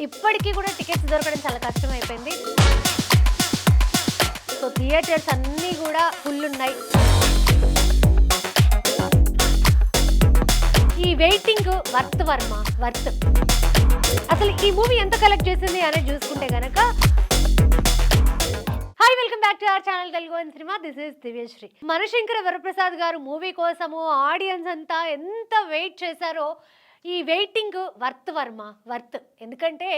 ఇప్పటికీ కూడా టికెట్స్ దొరకడం చాలా కష్టమైపోయింది. సో థియేటర్స్ అన్నీ కూడా ఫుల్ ఉన్నాయి. ఈ వెయిటింగ్ వర్త్ వర్మ వర్త్. అసలు ఈ మూవీ ఎంత కలెక్ట్ చేసింది అనేది చూసుకుంటే గనక, hi welcome back to our channel Telugu one cinema. This is Divyasri. Manashankara Varaprasad Garu movie కోసము ఆడియన్స్ అంతా ఎంత వెయిట్ చేశారో, ఈ వెయిటింగ్ వర్త్ వర్మ వర్త్. ఎందుకంటే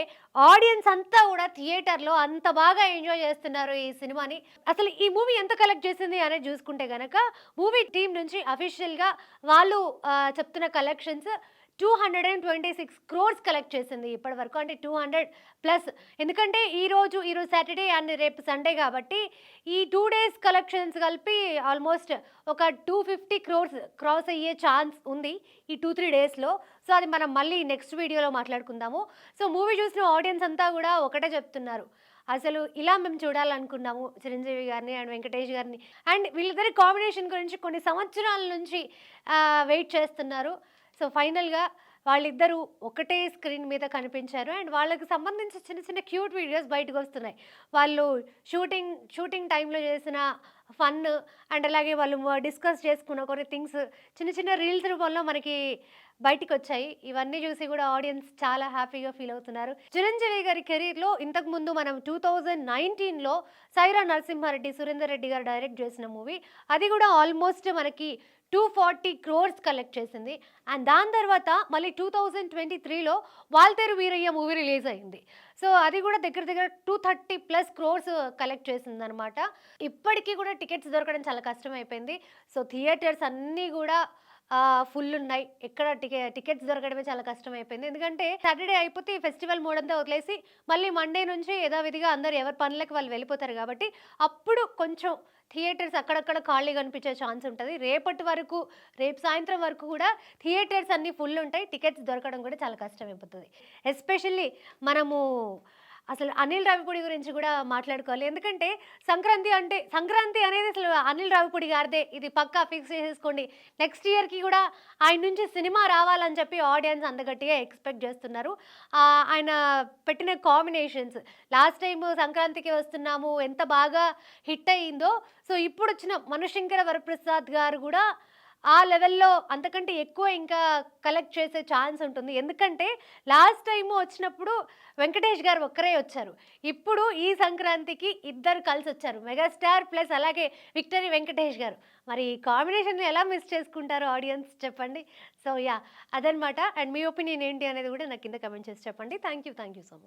ఆడియన్స్ అంతా కూడా థియేటర్లో అంత బాగా ఎంజాయ్ చేస్తున్నారు ఈ సినిమాని. అసలు ఈ మూవీ ఎంత కలెక్ట్ చేసింది అనేది చూసుకుంటే కనుక, మూవీ టీం నుంచి అఫీషియల్గా వాళ్ళు చెప్తున్న కలెక్షన్స్ 226 crores కలెక్ట్ చేసింది ఇప్పటి వరకు. అంటే 200+. ఎందుకంటే ఈరోజు సాటర్డే అండ్ రేపు సండే కాబట్టి ఈ 2 days కలెక్షన్స్ కలిపి ఆల్మోస్ట్ ఒక 250 crores క్రాస్ అయ్యే ఛాన్స్ ఉంది ఈ 2-3 డేస్లో. సో అది మనం మళ్ళీ నెక్స్ట్ వీడియోలో మాట్లాడుకుందాము. సో మూవీ చూసిన ఆడియన్స్ అంతా కూడా ఒకటే చెప్తున్నారు, అసలు ఇలా మేము చూడాలనుకున్నాము చిరంజీవి గారిని అండ్ వెంకటేష్ గారిని. అండ్ వీళ్ళిద్దరి కాంబినేషన్ గురించి కొన్ని సంవత్సరాల నుంచి వెయిట్ చేస్తున్నారు. సో ఫైనల్గా వాళ్ళిద్దరూ ఒకటే స్క్రీన్ మీద కనిపించారు. అండ్ వాళ్ళకి సంబంధించి చిన్న చిన్న క్యూట్ వీడియోస్ బయటకు వస్తున్నాయి. వాళ్ళు షూటింగ్ టైంలో చేసిన ఫన్ అండ్ అలాగే వాళ్ళు డిస్కస్ చేసుకున్న కొన్ని థింగ్స్ చిన్న చిన్న రీల్స్ రూపంలో మనకి బయటికి వచ్చాయి. ఇవన్నీ చూసి కూడా ఆడియన్స్ చాలా హ్యాపీగా ఫీల్ అవుతున్నారు. చిరంజీవి గారి కెరీర్లో ఇంతకుముందు మనం 2019లో సైరా నరసింహారెడ్డి, సురేందర్ రెడ్డి గారు డైరెక్ట్ చేసిన మూవీ, అది కూడా ఆల్మోస్ట్ మనకి 240 crores కలెక్ట్ చేసింది. అండ్ దాని తర్వాత మళ్ళీ 2023లో వాల్తేరు వీరయ్య మూవీ రిలీజ్ అయింది. సో అది కూడా దగ్గర 230+ crores కలెక్ట్ చేసింది అనమాట. ఇప్పటికీ కూడా టికెట్స్ దొరకడం చాలా కష్టమైపోయింది. సో థియేటర్స్ అన్నీ కూడా ఫుల్ ఉన్నాయి. ఎక్కడ టికెట్స్ దొరకడమే చాలా కష్టమైపోయింది. ఎందుకంటే సాటర్డే అయిపోతే ఈ ఫెస్టివల్ మోడ్ అంతా వదిలేసి మళ్ళీ మండే నుంచి యథావిధిగా అందరు ఎవరి పనులకు వాళ్ళు వెళ్ళిపోతారు కాబట్టి అప్పుడు కొంచెం థియేటర్స్ అక్కడక్కడ ఖాళీ కనిపించే ఛాన్స్ ఉంటుంది. రేపు సాయంత్రం వరకు కూడా థియేటర్స్ అన్నీ ఫుల్ ఉంటాయి. టికెట్స్ దొరకడం కూడా చాలా కష్టమైపోతుంది. ఎస్పెషల్లీ మనము అసలు అనిల్ రావిపూడి గురించి కూడా మాట్లాడుకోవాలి. ఎందుకంటే సంక్రాంతి అనేది అసలు అనిల్ రావిపూడి గారిదే. ఇది పక్కా ఫిక్స్ చేసేసుకోండి. నెక్స్ట్ ఇయర్కి కూడా ఆయన నుంచి సినిమా రావాలని చెప్పి ఆడియన్స్ అంతగట్టిగా ఎక్స్పెక్ట్ చేస్తున్నారు. ఆయన పెట్టిన కాంబినేషన్స్, లాస్ట్ టైం సంక్రాంతికి వస్తున్నాము ఎంత బాగా హిట్ అయ్యిందో, సో ఇప్పుడు వచ్చిన మనశంకర వరప్రసాద్ గారు కూడా ఆ లెవెల్లో అంతకంటే ఎక్కువ ఇంకా కలెక్ట్ చేసే ఛాన్స్ ఉంటుంది. ఎందుకంటే లాస్ట్ టైం వచ్చినప్పుడు వెంకటేష్ గారు ఒక్కరే వచ్చారు. ఇప్పుడు ఈ సంక్రాంతికి ఇద్దరు కలిసి వచ్చారు, మెగాస్టార్ ప్లస్ అలాగే విక్టరీ వెంకటేష్ గారు. మరి ఈ కాంబినేషన్ ఎలా మిస్ చేసుకుంటారో ఆడియన్స్ చెప్పండి. సో అదనమాట. అండ్ మీ ఒపీనియన్ ఏంటి అనేది కూడా నాకు కింద కమెంట్ చేసి చెప్పండి. Thank you so much.